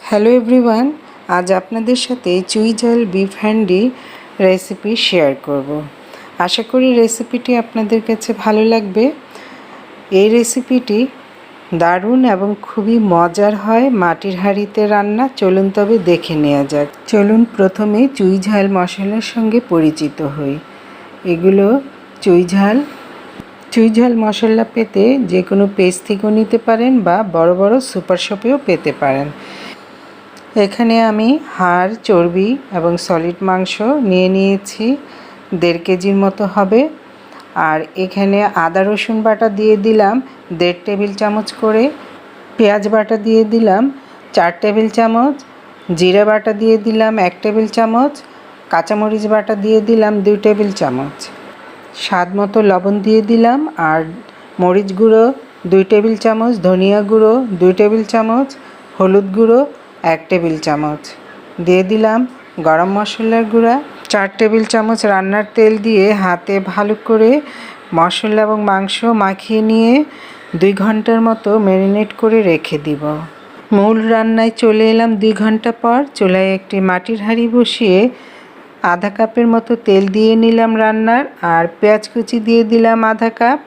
Hello everyone, আজ আপনাদের সাথে চুই ঝাল বিফ হ্যান্ডি রেসিপি শেয়ার করব। আশা করি রেসিপিটি আপনাদের কাছে ভালো লাগবে। এই রেসিপিটি দারুণ এবং খুবই মজার হয় মাটির হাঁড়িতে রান্না। চলুন তবে দেখে নেওয়া যাক। চলুন প্রথমে চুই ঝাল মশলার সঙ্গে পরিচিত হই। এগুলো চুই ঝাল মশলা পেতে যে কোনো পেজ থেকেও নিতে পারেন বা বড় বড় সুপার শপেও পেতে পারেন। এখানে আমি হাড়, চর্বি এবং সলিড মাংস নিয়ে নিয়েছি, 1.5 কেজির মতো হবে। আর এখানে আদা রসুন বাটা দিয়ে দিলাম 1.5 টেবিল চামচ করে, পেঁয়াজ বাটা দিয়ে দিলাম 4 টেবিল চামচ, জিরা বাটা দিয়ে দিলাম 1 টেবিল চামচ, কাঁচামরিচ বাটা দিয়ে দিলাম 2 টেবিল চামচ, স্বাদ মতো লবণ দিয়ে দিলাম, আর মরিচ গুঁড়ো 2 টেবিল চামচ, ধনিয়া গুঁড়ো 2 টেবিল চামচ, হলুদ গুঁড়ো 1 টেবিল চামচ দিয়ে দিলাম, গরম মশলার গুঁড়া 4 টেবিল চামচ, রান্নার তেল দিয়ে হাতে ভালো করে মশলা এবং মাংস মাখিয়ে নিয়ে 2 ঘন্টার মতো ম্যারিনেট করে রেখে দিব। মূল রান্নায় চলে এলাম 2 ঘন্টা পর। চুলায় একটি মাটির হাঁড়ি বসিয়ে আধা কাপের মতো তেল দিয়ে নিলাম রান্নার, আর পেঁয়াজ কুচি দিয়ে দিলাম আধা কাপ।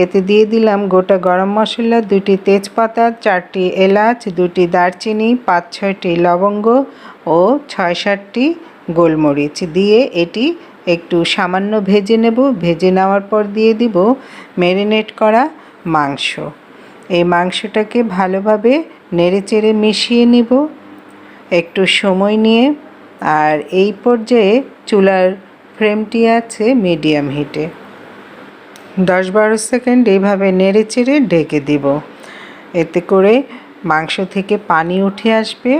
এতে দিয়ে দিলাম গোটা গরম মশলা, 2টি তেজপাতা, 4টি এলাচ, 2টি দারচিনি, 5-6টি লবঙ্গ ও 6-7টি গোলমরিচ দিয়ে এটি একটু সামান্য ভেজে নেব। ভেজে নেওয়ার পর দিয়ে দিব ম্যারিনেট করা মাংস। এই মাংসটাকে ভালোভাবে নেড়েচেড়ে মিশিয়ে নেব একটু সময় নিয়ে। আর এই পর্যায়ে চুলার ফ্লেমটি আছে মিডিয়াম হিটে। 10-12 সেকেন্ড এইভাবে নেড়েচেড়ে ঢেকে দিব। এতে করে মাংস থেকে পানি উঠে আসবে।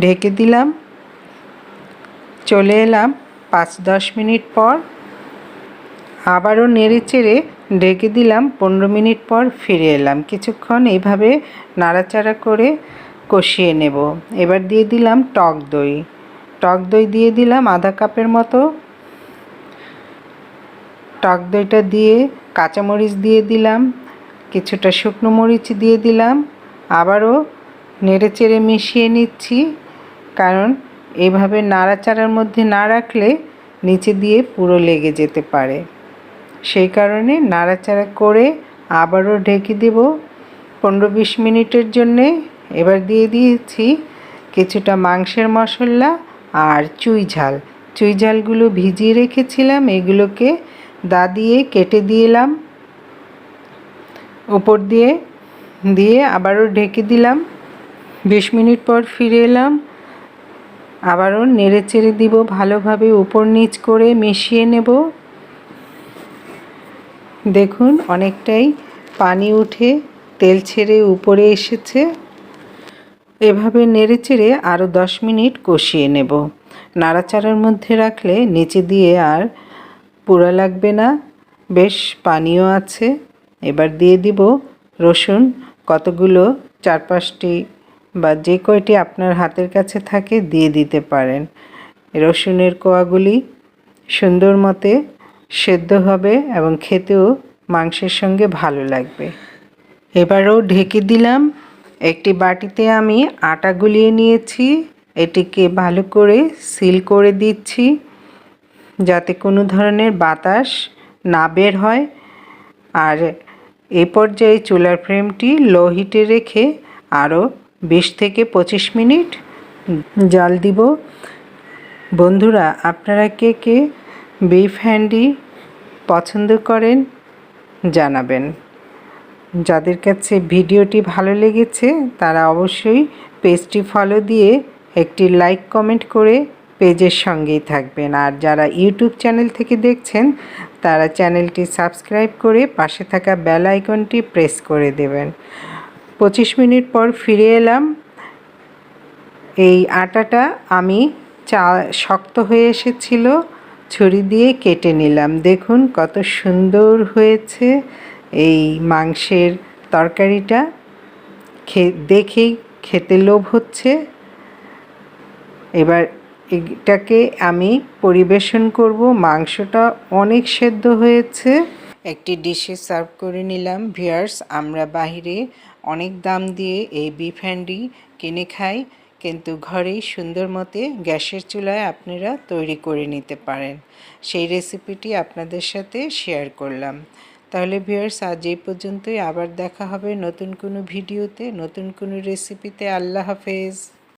ঢেকে দিলাম। চলে এলাম 5-10 মিনিট পর, আবারও নেড়েচেড়ে ঢেকে দিলাম। 15 মিনিট পর ফিরে এলাম। কিছুক্ষণ এইভাবে নাড়াচাড়া করে কষিয়ে নেব। এবার দিয়ে দিলাম টক দই দিয়ে দিলাম আধা কাপের মতো। টক দইটা দিয়ে কাঁচামরিচ দিয়ে দিলাম, কিছুটা শুকনো মরিচ দিয়ে দিলাম। আবারও নেড়েচেড়ে মিশিয়ে নিচ্ছি, কারণ এইভাবে নাড়াচাড়ার মধ্যে না রাখলে নিচে দিয়ে পুরো লেগে যেতে পারে। সেই কারণে নাড়াচাড়া করে আবারও ঢেকে দেব 15-20 মিনিটের জন্যে। এবার দিয়ে দিয়েছি কিছুটা মাংসের মশলা আর চুই ঝালগুলো ভিজিয়ে রেখেছিলাম, এগুলোকে দা দিয়ে কেটে দিলাম উপর দিয়ে আবারও ঢেকে দিলাম। 20 মিনিট পর ফিরে এলাম। আবারও নেড়েচেড়ে দিব, ভালোভাবে উপর নিচ করে মিশিয়ে নেব। দেখুন অনেকটাই পানি উঠে তেল ছেড়ে উপরে এসেছে। এভাবে নেড়েচেড়ে আরও 10 মিনিট কষিয়ে নেব। নাড়াচাড়ার মধ্যে রাখলে নিচে দিয়ে আর পোড়া লাগবে না, বেশ পানিও আছে। এবার দিয়ে দিব রসুন কতগুলো, 4-5টি বা যে কয়টি আপনার হাতের কাছে থাকে দিয়ে দিতে পারেন। রসুনের কোয়াগুলি সুন্দর মতে সেদ্ধ হবে এবং খেতেও মাংসের সঙ্গে ভালো লাগবে। এবারও ঢেকে দিলাম। একটি বাটিতে আমি আটা গুলিয়ে নিয়েছি, এটিকে ভালো করে সিল করে দিচ্ছি যাতে কোনো ধরনের বাতাস না বের হয়। আর এই পর্যায়ে চুলার ফ্লেমটি লো হিটে রেখে আরও 20-25 মিনিট জাল দিব। বন্ধুরা, আপনারা কে কে বিফ হ্যান্ডি পছন্দ করেন জানাবেন। যাদের কাছে ভিডিওটি ভালো লেগেছে তারা অবশ্যই পেজটি ফলো দিয়ে একটি লাইক কমেন্ট করে পেজের সঙ্গেই থাকবেন। আর যারা ইউটিউব চ্যানেল থেকে দেখছেন তারা চ্যানেলটি সাবস্ক্রাইব করে পাশে থাকা বেল আইকনটি প্রেস করে দেবেন। 25 মিনিট পর ফিরে এলাম। এই আটাটা আমি শক্ত হয়ে এসেছিল, ছুরি দিয়ে কেটে নিলাম। দেখুন কত সুন্দর হয়েছে এই মাংসের তরকারিটা, দেখেই খেতে লোভ হচ্ছে। এবার এটাকে আমি পরিবেশন করব। মাংসটা অনেক সেদ্ধ হয়েছে। একটি ডিশে সার্ভ করে নিলাম। ভিউয়ার্স, আমরা বাইরে অনেক দাম দিয়ে এই বিফ হ্যান্ডি কিনে খাই, কিন্তু ঘরেই সুন্দর মতে গ্যাসের চুলায় আপনারা তৈরি করে নিতে পারেন। সেই রেসিপিটি আপনাদের সাথে শেয়ার করলাম। তাহলে ভিউয়ার্স, আজ এই পর্যন্তই। আবার দেখা হবে নতুন কোনো ভিডিওতে, নতুন কোনো রেসিপিতে। আল্লাহ হাফেজ।